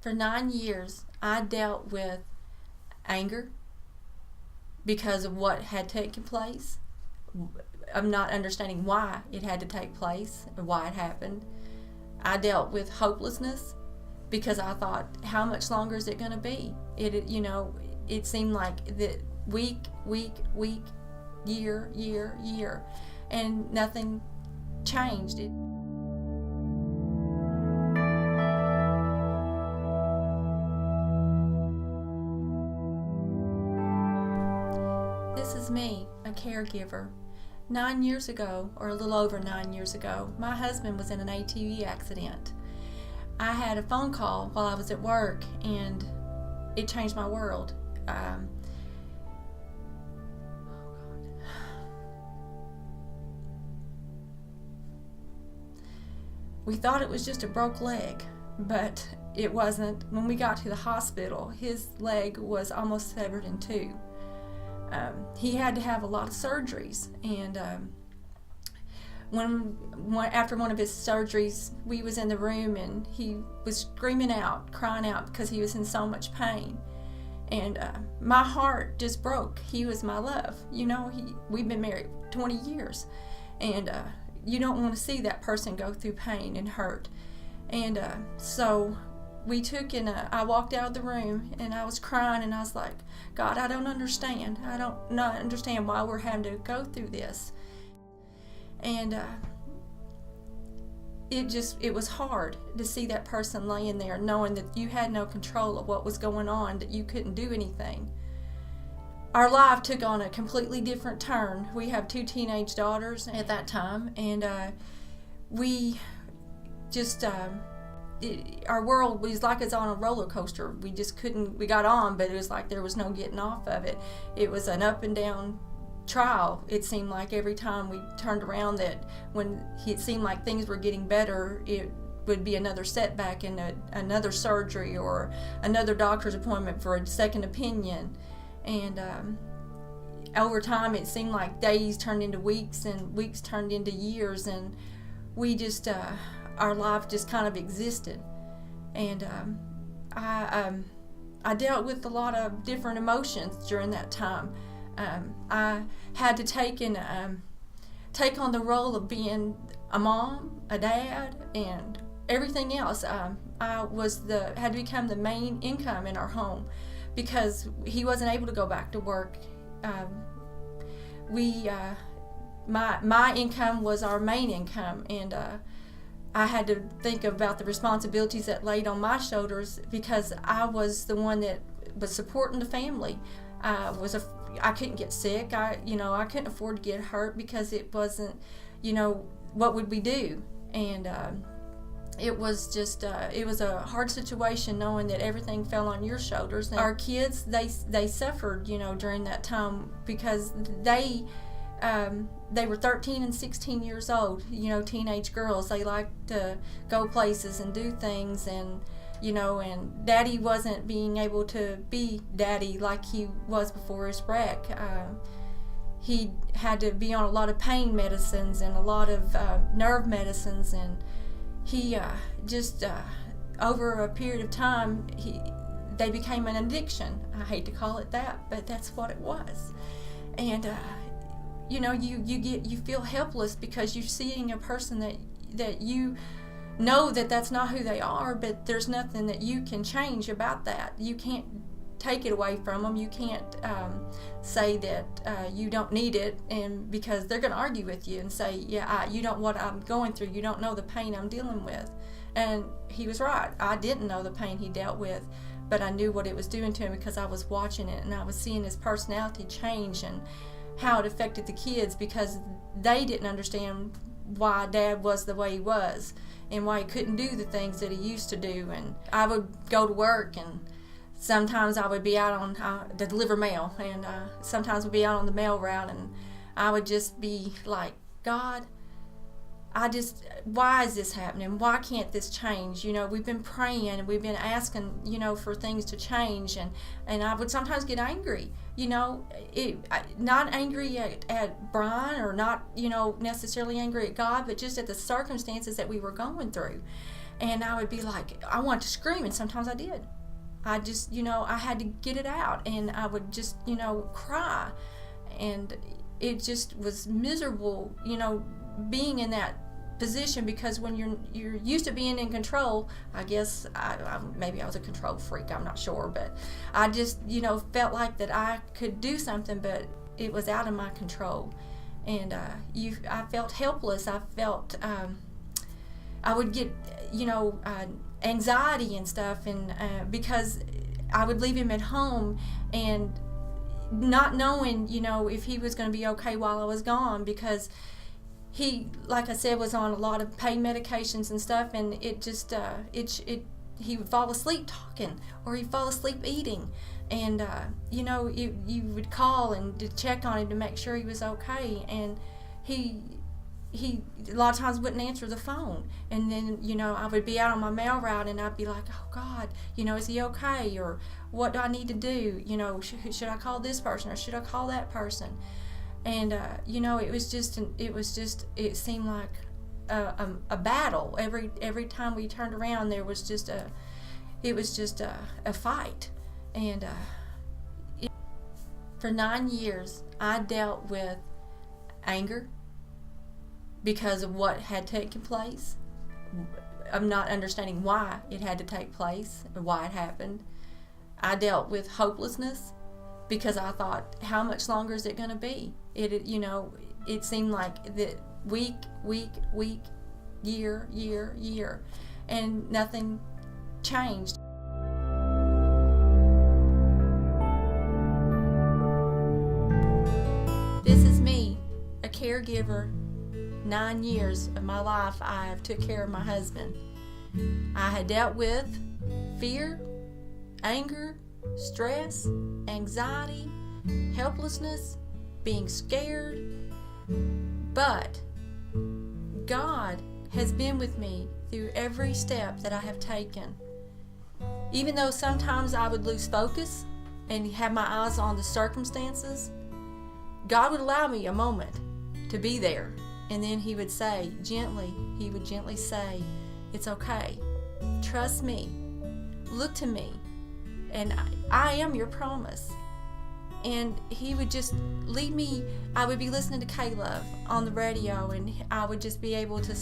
For 9 years, I dealt with anger because of what had taken place. I'm not understanding why it had to take place or why it happened. I dealt with hopelessness because I thought, how much longer is it going to be? It seemed like that week, year, and nothing changed. This is me, a caregiver. 9 years ago, or a little over 9 years ago, my husband was in an ATV accident. I had a phone call while I was at work, and it changed my world. We thought it was just a broke leg, but it wasn't. When we got to the hospital, his leg was almost severed in two. He had to have a lot of surgeries, and after one of his surgeries, we was in the room, and he was screaming out, crying out because he was in so much pain. And my heart just broke. He was my love. We've been married 20 years, and you don't want to see that person go through pain and hurt. And so we took, and I walked out of the room, and I was crying, and I was like, God, I don't understand. I don't not understand why we're having to go through this. And it was hard to see that person laying there, knowing that you had no control of what was going on, that you couldn't do anything. Our life took on a completely different turn. We have 2 teenage daughters at that time, and we just our world was like it's on a roller coaster. We just couldn't. We got on, but it was like there was no getting off of it. It was an up and down trial. It seemed like every time we turned around, that when it seemed like things were getting better, it would be another setback and another surgery or another doctor's appointment for a second opinion. And over time, it seemed like days turned into weeks, and weeks turned into years, and we just our life just kind of existed. And I dealt with a lot of different emotions during that time. I had to take on the role of being a mom, a dad, and everything else. I had to become the main income in our home because he wasn't able to go back to work. My income was our main income, and I had to think about the responsibilities that laid on my shoulders because I was the one that was supporting the family. I couldn't get sick. I couldn't afford to get hurt because it wasn't, what would we do? And it was just, it was a hard situation knowing that everything fell on your shoulders. And our kids, they suffered, during that time because they were 13 and 16 years old, teenage girls. They liked to go places and do things, and and Daddy wasn't being able to be Daddy like he was before his wreck. He had to be on a lot of pain medicines and a lot of nerve medicines, and he over a period of time, they became an addiction. I hate to call it that, but that's what it was. And you feel helpless because you're seeing a person that you know that's not who they are, but there's nothing that you can change about that. You can't take it away from them. You can't say that you don't need it, and because they're going to argue with you and say, you don't what I'm going through. You don't know the pain I'm dealing with. And he was right. I didn't know the pain he dealt with, but I knew what it was doing to him because I was watching it, and I was seeing his personality change and how it affected the kids because they didn't understand why Dad was the way he was and why he couldn't do the things that he used to do. And I would go to work, and sometimes I would be out on to deliver mail, and sometimes we'd be out on the mail route, and I would just be like, God, why is this happening? Why can't this change? We've been praying and we've been asking, for things to change, and I would sometimes get angry, not angry at Brian, or not, necessarily angry at God, but just at the circumstances that we were going through. and I would be like, I wanted to scream, and sometimes I did. I just, I had to get it out, and I would just, cry, and it just was miserable, being in that position, because when you're used to being in control, I guess maybe I was a control freak, I'm not sure, but I just felt like that I could do something, but it was out of my control, and I felt helpless. I felt I would get anxiety and stuff, and because I would leave him at home and not knowing if he was going to be okay while I was gone, because he, like I said, was on a lot of pain medications and stuff, and it just he would fall asleep talking, or he'd fall asleep eating, and you would call and to check on him to make sure he was okay, and he a lot of times wouldn't answer the phone, and then I would be out on my mail route, and I'd be like, oh God, is he okay, or what do I need to do, should I call this person, or should I call that person? And it seemed like a battle every time we turned around. There was just a fight, and for 9 years I dealt with anger because of what had taken place. I'm not understanding why it had to take place or why it happened. I dealt with hopelessness because I thought, how much longer is it going to be? It seemed like that week, year, and nothing changed. This is me, a caregiver. 9 years of my life I took care of my husband. I had dealt with fear, anger, stress, anxiety, helplessness, being scared, but God has been with me through every step that I have taken. Even though sometimes I would lose focus and have my eyes on the circumstances, God would allow me a moment to be there, and then he would gently say, it's okay, trust me, look to me, and I am your promise. And he would just lead me. I would be listening to Caleb on the radio, and I would just be able to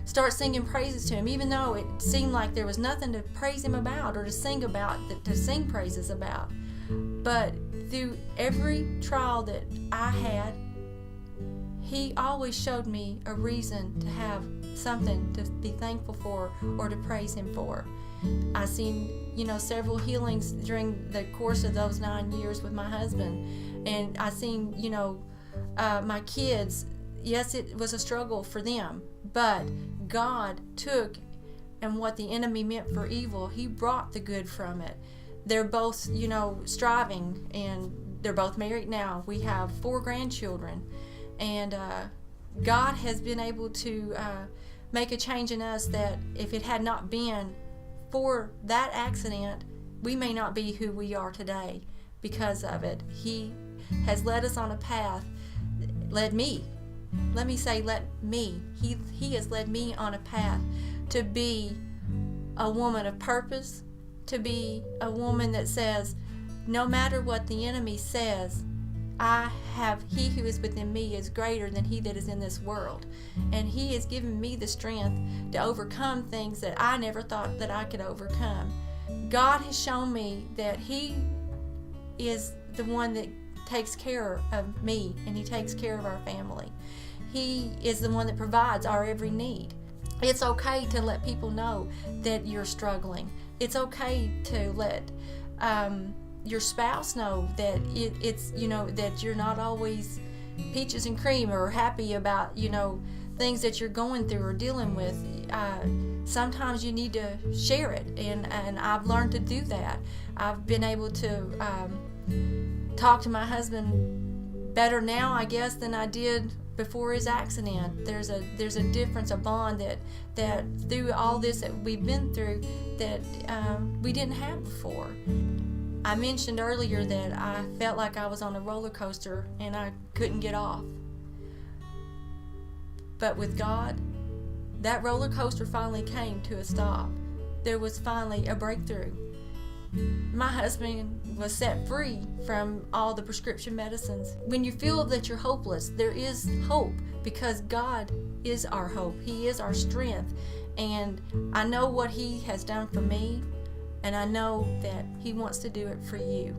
start singing praises to him, even though it seemed like there was nothing to praise him about or to sing praises about. But through every trial that I had, he always showed me a reason to have something to be thankful for or to praise him for. I seen, several healings during the course of those 9 years with my husband, and I seen, my kids. Yes, it was a struggle for them, but God took, and what the enemy meant for evil, he brought the good from it. They're both, striving, and they're both married now. We have 4 grandchildren, and God has been able to make a change in us that if it had not been for that accident, we may not be who we are today because of it. He has led us on a path, let me say he has led me on a path to be a woman of purpose, to be a woman that says, no matter what the enemy says, he who is within me is greater than he that is in this world. And he has given me the strength to overcome things that I never thought that I could overcome. God has shown me that he is the one that takes care of me, and he takes care of our family. He is the one that provides our every need. It's okay to let people know that you're struggling. It's okay to let your spouse know that it's that you're not always peaches and cream or happy about things that you're going through or dealing with. Sometimes you need to share it, and I've learned to do that. I've been able to talk to my husband better now, I guess, than I did before his accident. There's a difference, a bond that through all this that we've been through that we didn't have before. I mentioned earlier that I felt like I was on a roller coaster and I couldn't get off. But with God, that roller coaster finally came to a stop. There was finally a breakthrough. My husband was set free from all the prescription medicines. When you feel that you're hopeless, there is hope, because God is our hope. He is our strength. And I know what He has done for me, and I know that He wants to do it for you.